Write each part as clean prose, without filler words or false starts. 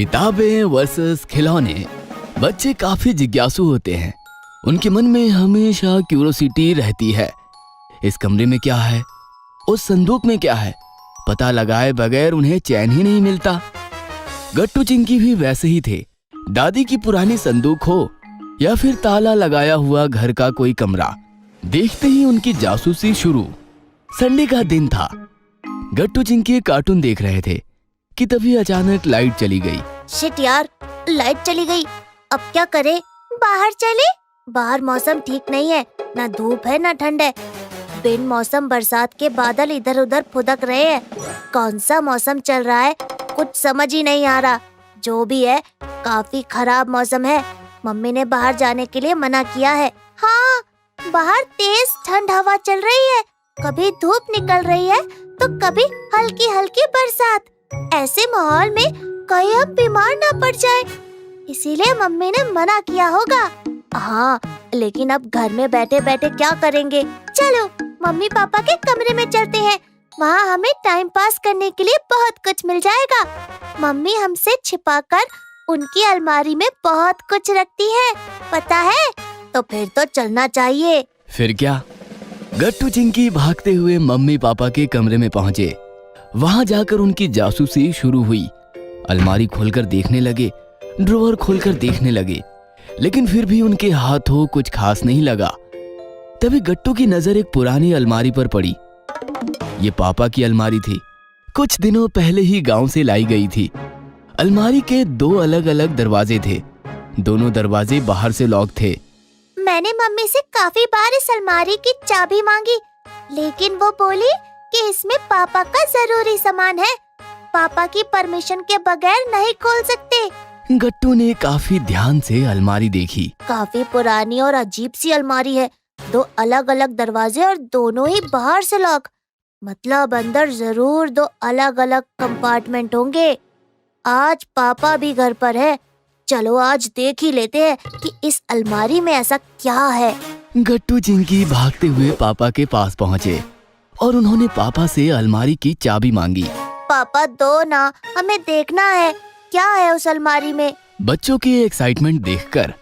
किताबें वर्सेस खिलौने। बच्चे काफी जिज्ञासु होते हैं। उनके मन में हमेशा क्यूरोसिटी रहती है। इस कमरे में क्या है, उस संदूक में क्या है, पता लगाए बगैर उन्हें चैन ही नहीं मिलता। गट्टू चिंकी भी वैसे ही थे। दादी की पुरानी संदूक हो या फिर ताला लगाया हुआ घर का कोई कमरा, देखते ही उनकी जासूसी शुरू। संडे का दिन था। गट्टू चिंकी कार्टून देख रहे थे कि तभी अचानक लाइट चली गई। शिट यार, लाइट चली गई। अब क्या करें? बाहर चले? बाहर मौसम ठीक नहीं है, ना धूप है ना ठंड है। बिन मौसम बरसात के बादल इधर उधर फुदक रहे हैं। कौन सा मौसम चल रहा है, कुछ समझ ही नहीं आ रहा। जो भी है, काफी खराब मौसम है। मम्मी ने बाहर जाने के लिए मना किया है। हाँ, बाहर तेज ठंड हवा चल रही है। कभी धूप निकल रही है तो कभी हल्की हल्की बरसात। ऐसे माहौल में कहीं हम बीमार ना पड़ जाए, इसीलिए मम्मी ने मना किया होगा। हाँ, लेकिन अब घर में बैठे बैठे क्या करेंगे? चलो मम्मी पापा के कमरे में चलते हैं। वहाँ हमें टाइम पास करने के लिए बहुत कुछ मिल जाएगा। मम्मी हमसे छिपाकर उनकी अलमारी में बहुत कुछ रखती है, पता है? तो फिर तो चलना चाहिए। फिर क्या? गट्टू चिंकी भागते हुए मम्मी पापा के कमरे में पहुंचे। वहां जाकर उनकी जासूसी शुरू हुई। अलमारी खोलकर देखने लगे, ड्रॉअर खोलकर देखने लगे, लेकिन फिर भी उनके हाथों कुछ खास नहीं लगा। तभी गट्टू की नजर एक पुरानी अलमारी पर पड़ी। ये पापा की अलमारी थी। कुछ दिनों पहले ही गांव से लाई गई थी। अलमारी के दो अलग अलग दरवाजे थे। दोनों दरवाजे बाहर से लॉक थे। मैंने मम्मी से काफी बार इस अलमारी की चाबी मांगी, लेकिन वो बोली कि इसमें पापा का जरूरी सामान है, पापा की परमिशन के बगैर नहीं खोल सकते। गट्टू ने काफी ध्यान से अलमारी देखी। काफी पुरानी और अजीब सी अलमारी है। दो अलग अलग दरवाजे और दोनों ही बाहर से लॉक। मतलब अंदर जरूर दो अलग अलग कंपार्टमेंट होंगे। आज पापा भी घर पर है। चलो आज देख ही लेते हैं कि इस अलमारी में ऐसा क्या है। गट्टू चिंकी भागते हुए पापा के पास पहुँचे और उन्होंने पापा से अलमारी की चाबी मांगी। पापा दो ना, हमें देखना है क्या है उस अलमारी में। बच्चों की एक्साइटमेंट देखकर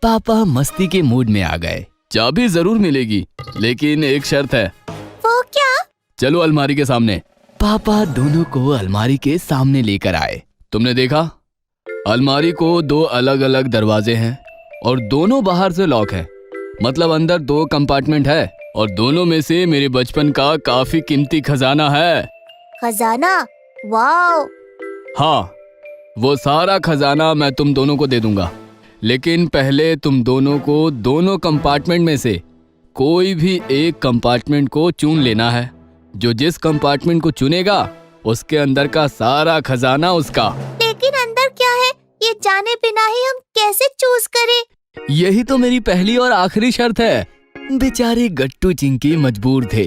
पापा मस्ती के मूड में आ गए। चाबी जरूर मिलेगी, लेकिन एक शर्त है। वो क्या? चलो अलमारी के सामने। पापा दोनों को अलमारी के सामने लेकर आए। तुमने देखा, अलमारी को दो अलग अलग दरवाजे हैं और दोनों बाहर से लॉक है। मतलब अंदर दो कंपार्टमेंट है और दोनों में से मेरे बचपन का काफी कीमती खजाना है। खजाना? वाओ! हाँ, वो सारा खजाना मैं तुम दोनों को दे दूंगा, लेकिन पहले तुम दोनों को दोनों कंपार्टमेंट में से कोई भी एक कंपार्टमेंट को चुन लेना है। जो जिस कंपार्टमेंट को चुनेगा उसके अंदर का सारा खजाना उसका। लेकिन अंदर क्या है, ये जाने बिना ही हम कैसे चूज करें? यही तो मेरी पहली और आखिरी शर्त है। बेचारे गट्टू चिंकी मजबूर थे।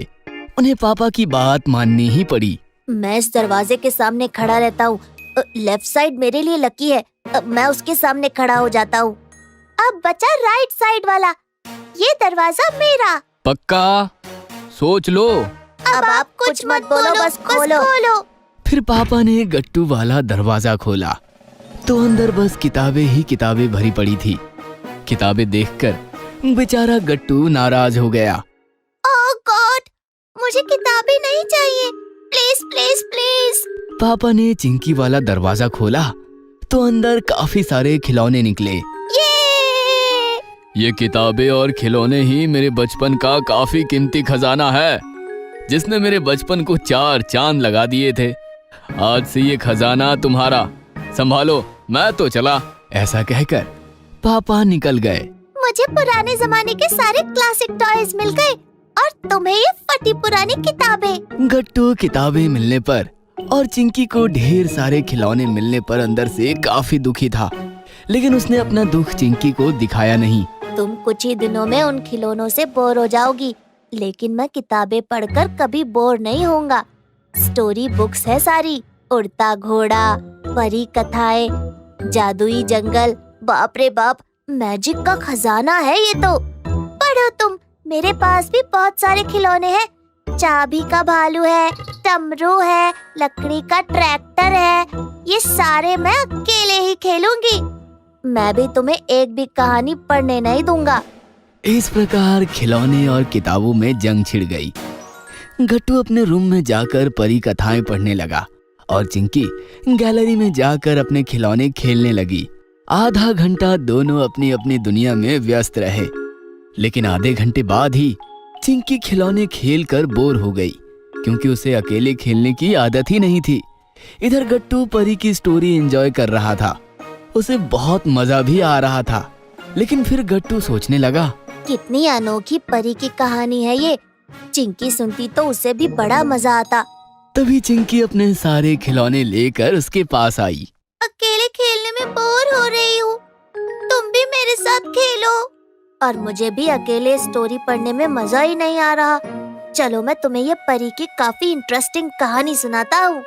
उन्हें पापा की बात माननी ही पड़ी। मैं इस दरवाजे के सामने खड़ा रहता हूँ। लेफ्ट साइड मेरे लिए लकी है। मैं उसके सामने खड़ा हो जाता हूँ। अब बचा राइट साइड वाला। ये दरवाजा मेरा। पक्का? सोच लो। अब आप कुछ मत बोलो, बस खोलो। फिर पापा ने गट्टू वाला दरवाजा खोला तो अंदर बस किताबें ही किताबें भरी पड़ी थी। किताबें देखकर बेचारा गट्टू नाराज हो गया। ओह गॉड, मुझे किताबें नहीं चाहिए। Please please please. पापा ने चिंकी वाला दरवाजा खोला तो अंदर काफी सारे खिलौने निकले। ये किताबें और खिलौने ही मेरे बचपन का काफी कीमती खजाना है, जिसने मेरे बचपन को 4 चांद लगा दिए थे। आज से ये खजाना तुम्हारा, संभालो, मैं तो चला। ऐसा कहकर पापा निकल गए। मुझे पुराने जमाने के सारे क्लासिक टॉयज मिल गए और तुम्हें ये फटी पुरानी किताबें। गट्टू किताबें मिलने पर और चिंकी को ढेर सारे खिलौने मिलने पर अंदर से काफी दुखी था, लेकिन उसने अपना दुख चिंकी को दिखाया नहीं। तुम कुछ ही दिनों में उन खिलौनों से बोर हो जाओगी, लेकिन मैं किताबें पढ़कर कभी बोर नहीं होऊंगा। स्टोरी बुक्स है सारी। उड़ता घोड़ा, परी कथाएं, जादुई जंगल। बाप रे बाप, मैजिक का खजाना है ये तो। पढ़ो तुम, मेरे पास भी बहुत सारे खिलौने हैं। चाबी का भालू है, डमरू है, लकड़ी का ट्रैक्टर है। ये सारे मैं अकेले ही खेलूंगी। मैं भी तुम्हें एक भी कहानी पढ़ने नहीं दूंगा। इस प्रकार खिलौने और किताबों में जंग छिड़ गई। गट्टू अपने रूम में जाकर परी कथाएं पढ़ने लगा और चिंकी गैलरी में जाकर अपने खिलौने खेलने लगी। आधा घंटा दोनों अपनी अपनी दुनिया में व्यस्त रहे, लेकिन आधे घंटे बाद ही चिंकी खिलौने खेल कर बोर हो गई, क्योंकि उसे अकेले खेलने की आदत ही नहीं थी। इधर गट्टू परी की स्टोरी एंजॉय कर रहा था। उसे बहुत मजा भी आ रहा था, लेकिन फिर गट्टू सोचने लगा, कितनी अनोखी परी की कहानी है ये। चिंकी सुनती तो उसे भी बड़ा मजा आता। तभी चिंकी अपने सारे खिलौने लेकर उसके पास आई। अकेले खेलने में बोर हो रही हूँ, तुम भी मेरे साथ खेलो। और मुझे भी अकेले स्टोरी पढ़ने में मजा ही नहीं आ रहा। चलो मैं तुम्हें ये परी की काफी इंटरेस्टिंग कहानी सुनाता हूँ।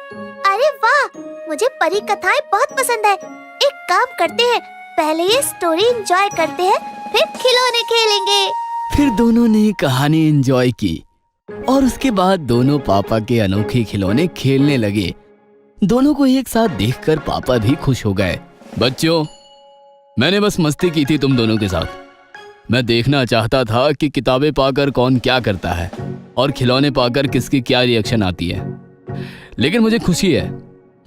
अरे वाह, मुझे परी कथाएं बहुत पसंद है। एक काम करते हैं, पहले ये स्टोरी एंजॉय करते हैं, फिर खिलौने खेलेंगे। फिर दोनों ने कहानी एंजॉय की और उसके बाद दोनों पापा के अनोखे खिलौने खेलने लगे। दोनों को एक साथ देखकर पापा भी खुश हो गए। बच्चों, मैंने बस मस्ती की थी तुम दोनों के साथ। मैं देखना चाहता था कि किताबें पाकर कौन क्या करता है और खिलौने पाकर किसकी क्या रिएक्शन आती है। लेकिन मुझे खुशी है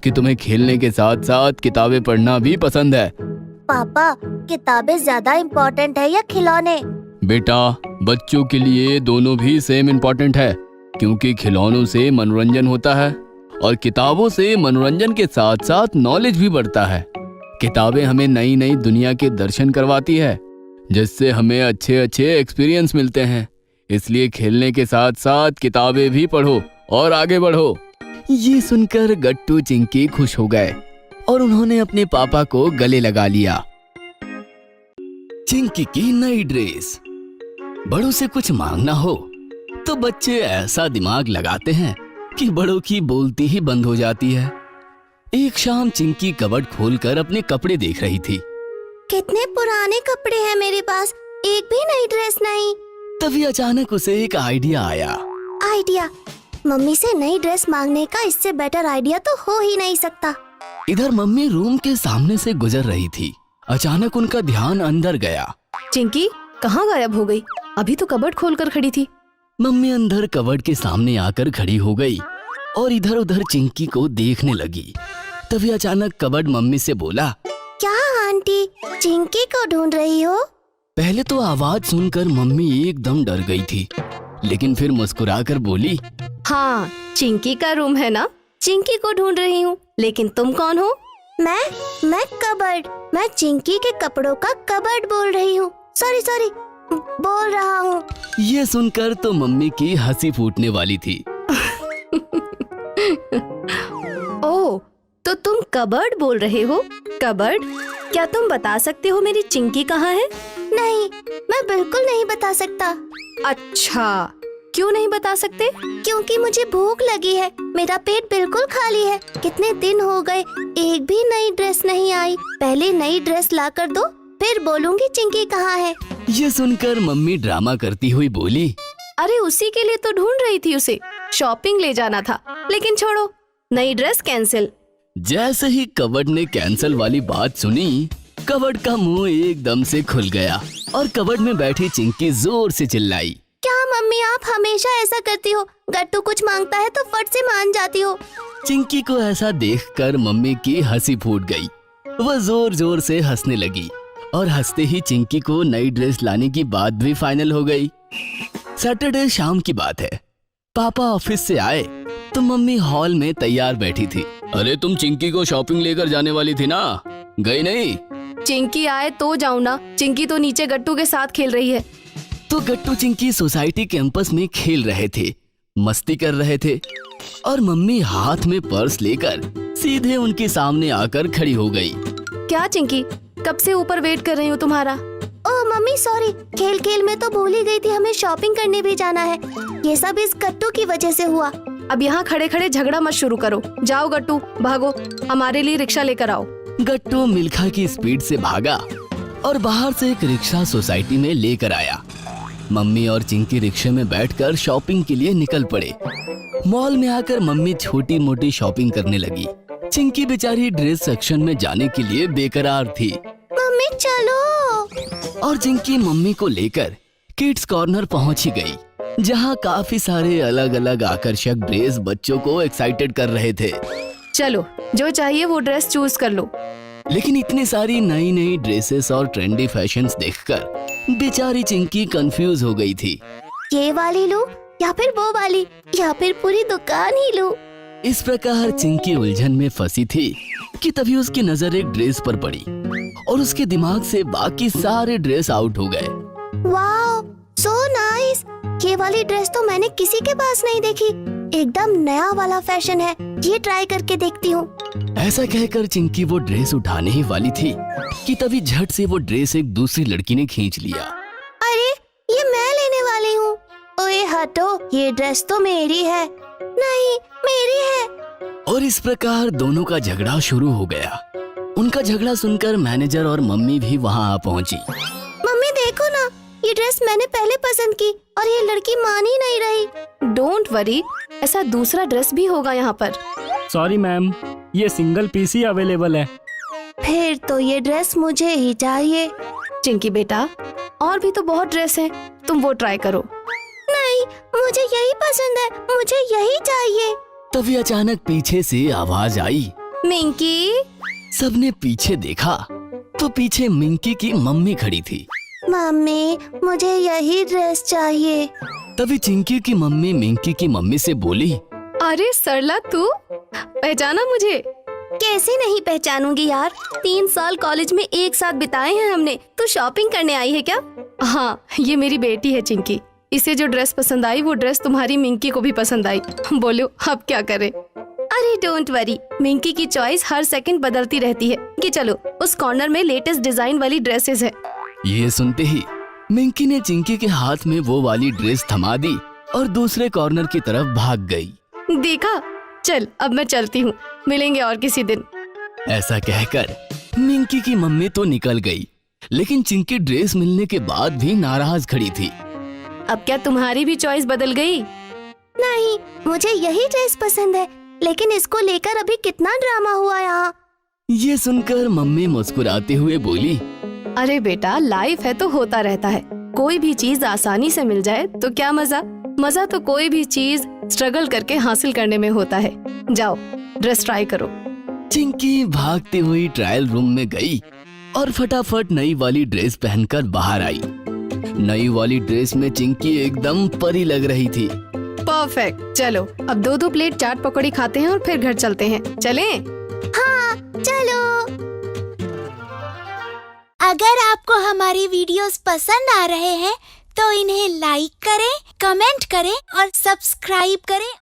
कि तुम्हें खेलने के साथ साथ किताबें पढ़ना भी पसंद है। पापा, किताबें ज्यादा इम्पोर्टेंट है या खिलौने? बेटा, बच्चों के लिए दोनों भी सेम इम्पोर्टेंट है, क्योंकि खिलौनों से मनोरंजन होता है और किताबों से मनोरंजन के साथ साथ नॉलेज भी बढ़ता है। किताबें हमें नई नई दुनिया के दर्शन करवाती है, जिससे हमें अच्छे अच्छे एक्सपीरियंस मिलते हैं। इसलिए खेलने के साथ साथ किताबें भी पढ़ो और आगे बढ़ो। ये सुनकर गट्टू चिंकी खुश हो गए और उन्होंने अपने पापा को गले लगा लिया। चिंकी की नई ड्रेस। बड़ों से कुछ मांगना हो तो बच्चे ऐसा दिमाग लगाते हैं कि बड़ों की बोलती ही बंद हो जाती है। एक शाम चिंकी कबर्ड खोलकर अपने कपड़े देख रही थी। कितने पुराने कपड़े हैं मेरे पास, एक भी नई ड्रेस नहीं। तभी अचानक उसे एक आइडिया आया। आइडिया? मम्मी से नई ड्रेस मांगने का इससे बेटर आइडिया तो हो ही नहीं सकता। इधर मम्मी रूम के सामने से गुजर रही थी। अचानक उनका ध्यान अंदर गया। चिंकी कहाँ गायब हो गई? अभी तो कबर्ड खोलकर खड़ी थी। मम्मी अंदर कबर्ड के सामने आकर खड़ी हो गई और इधर उधर चिंकी को देखने लगी। तभी अचानक कबर्ड मम्मी से बोला, क्या आंटी, चिंकी को ढूंढ रही हो? पहले तो आवाज सुनकर मम्मी एकदम डर गई थी, लेकिन फिर मुस्कुराकर बोली, हाँ, चिंकी का रूम है ना, चिंकी को ढूंढ रही हूँ। लेकिन तुम कौन हो? मैं कबर्ड, मैं चिंकी के कपड़ों का कबर्ड बोल रही हूँ। सॉरी बोल रहा हूँ। ये सुनकर तो मम्मी की हंसी फूटने वाली थी। ओह, तो तुम कबर्ड बोल रहे हो? कबर्ड, क्या तुम बता सकते हो मेरी चिंकी कहाँ है? नहीं, मैं बिल्कुल नहीं बता सकता। अच्छा, क्यों नहीं बता सकते? क्योंकि मुझे भूख लगी है, मेरा पेट बिल्कुल खाली है। कितने दिन हो गए, एक भी नई ड्रेस नहीं आई। पहले नई ड्रेस ला कर दो, फिर बोलूंगी चिंकी कहाँ है। ये सुनकर मम्मी ड्रामा करती हुई बोली, अरे उसी के लिए तो ढूंढ रही थी उसे, शॉपिंग ले जाना था। लेकिन छोड़ो, नई ड्रेस कैंसिल। जैसे ही कबर्ड ने कैंसल वाली बात सुनी, कबर्ड का मुंह एकदम से खुल गया और कबर्ड में बैठी चिंकी जोर से चिल्लाई, क्या मम्मी, आप हमेशा ऐसा करती हो? गट्टू कुछ मांगता है तो फट से मान जाती हो। चिंकी को ऐसा देखकर मम्मी की हंसी फूट गई। वह जोर जोर से हंसने लगी और हंसते ही चिंकी को नई ड्रेस लाने की बात भी फाइनल हो गई। सैटरडे शाम की बात है। पापा ऑफिस से आए तो मम्मी हॉल में तैयार बैठी थी। अरे तुम चिंकी को शॉपिंग लेकर जाने वाली थी ना, गई नहीं? चिंकी आए तो जाऊँ ना, चिंकी तो नीचे गट्टू के साथ खेल रही है। तो गट्टू चिंकी सोसाइटी कैंपस में खेल रहे थे, मस्ती कर रहे थे और मम्मी हाथ में पर्स लेकर सीधे उनके सामने आकर खड़ी हो गई। क्या चिंकी, कब से ऊपर वेट कर रही हूँ तुम्हारा। ओह मम्मी सॉरी, खेल खेल में तो भूल ही गई थी, हमें शॉपिंग करने भी जाना है। ये सब इस गट्टू की वजह से हुआ। अब यहाँ खड़े खड़े झगड़ा मत शुरू करो। जाओ गट्टू, भागो, हमारे लिए रिक्शा लेकर आओ। गट्टू मिल्खा की स्पीड से भागा और बाहर से एक रिक्शा सोसाइटी में लेकर आया। मम्मी और चिंकी रिक्शे में बैठकर शॉपिंग के लिए निकल पड़े। मॉल में आकर मम्मी छोटी मोटी शॉपिंग करने लगी। चिंकी बेचारी ड्रेस सेक्शन में जाने के लिए बेकरार थी मम्मी चलो। और चिंकी मम्मी को लेकर किड्स कॉर्नर पहुंच ही गई, जहां काफी सारे अलग अलग आकर्षक ड्रेस बच्चों को एक्साइटेड कर रहे थे। चलो, जो चाहिए वो ड्रेस चूज कर लो। लेकिन इतनी सारी नई नई ड्रेसेस और ट्रेंडी फैशंस देखकर बेचारी चिंकी कंफ्यूज हो गई थी। ये वाली लूं या फिर वो वाली या फिर पूरी दुकान ही लूं? इस प्रकार चिंकी उलझन में फंसी थी कि तभी उसकी नजर एक ड्रेस पर पड़ी और उसके दिमाग से बाकी सारे ड्रेस आउट हो गए। Wow, so nice. ये वाली ड्रेस तो मैंने किसी के पास नहीं देखी। एकदम नया वाला फैशन है, ये ट्राई करके देखती हूँ। ऐसा कहकर चिंकी वो ड्रेस उठाने ही वाली थी कि तभी झट से वो ड्रेस एक दूसरी लड़की ने खींच लिया। अरे, ये मैं लेने वाली हूँ। ओए हटो, ये ड्रेस तो मेरी है। नहीं, मेरी है। और इस प्रकार दोनों का झगड़ा शुरू हो गया। उनका झगड़ा सुनकर मैनेजर और मम्मी भी वहाँ आ पहुँची। मम्मी देखो ना, ये ड्रेस मैंने पहले पसंद की और ये लड़की मान ही नहीं रही। डोंट वरी, ऐसा दूसरा ड्रेस भी होगा यहाँ पर। सॉरी मैम, ये सिंगल पीस ही अवेलेबल है। फिर तो ये ड्रेस मुझे ही चाहिए। चिंकी बेटा, और भी तो बहुत ड्रेस है, तुम वो ट्राई करो। नहीं, मुझे यही पसंद है, मुझे यही चाहिए। तभी अचानक पीछे से आवाज आई। मिंकी। सबने पीछे देखा तो पीछे मिंकी की मम्मी खड़ी थी। मम्मी, मुझे यही ड्रेस चाहिए। तभी चिंकी की मम्मी मिंकी की मम्मी से बोली, अरे सरला, तू पहचाना मुझे? कैसे नहीं पहचानूंगी यार, 3 साल कॉलेज में एक साथ बिताए हैं हमने। तू शॉपिंग करने आई है क्या? हाँ, ये मेरी बेटी है चिंकी। इसे जो ड्रेस पसंद आई वो ड्रेस तुम्हारी मिंकी को भी पसंद आई। बोलो अब क्या करें? अरे डोंट वरी, मिंकी की चॉइस हर सेकंड बदलती रहती है कि चलो उस कॉर्नर में लेटेस्ट डिजाइन वाली ड्रेसेस है। ये सुनते ही मिंकी ने चिंकी के हाथ में वो वाली ड्रेस थमा दी और दूसरे कॉर्नर की तरफ भाग गई। देखा, चल अब मैं चलती हूँ, मिलेंगे और किसी दिन। ऐसा कहकर मिंकी की मम्मी तो निकल गई, लेकिन चिंकी ड्रेस मिलने के बाद भी नाराज खड़ी थी। अब क्या तुम्हारी भी चॉइस बदल गई? नहीं, मुझे यही ड्रेस पसंद है, लेकिन इसको लेकर अभी कितना ड्रामा हुआ यहाँ। ये सुनकर मम्मी मुस्कुराते हुए बोली, अरे बेटा, लाइफ है तो होता रहता है। कोई भी चीज आसानी से मिल जाए तो क्या मजा। मजा तो कोई भी चीज स्ट्रगल करके हासिल करने में होता है। जाओ, ड्रेस ट्राई करो। चिंकी भागती हुई ट्रायल रूम में गई और फटाफट नई वाली ड्रेस पहनकर बाहर आई। नई वाली ड्रेस में चिंकी एकदम परी लग रही थी। परफेक्ट। चलो अब 2-2 प्लेट चाट पकौड़ी खाते हैं और फिर घर चलते हैं। चलें? हाँ, चलो। अगर आपको हमारी वीडियोस पसंद आ रहे हैं तो इन्हें लाइक करें, कमेंट करें और सब्सक्राइब करें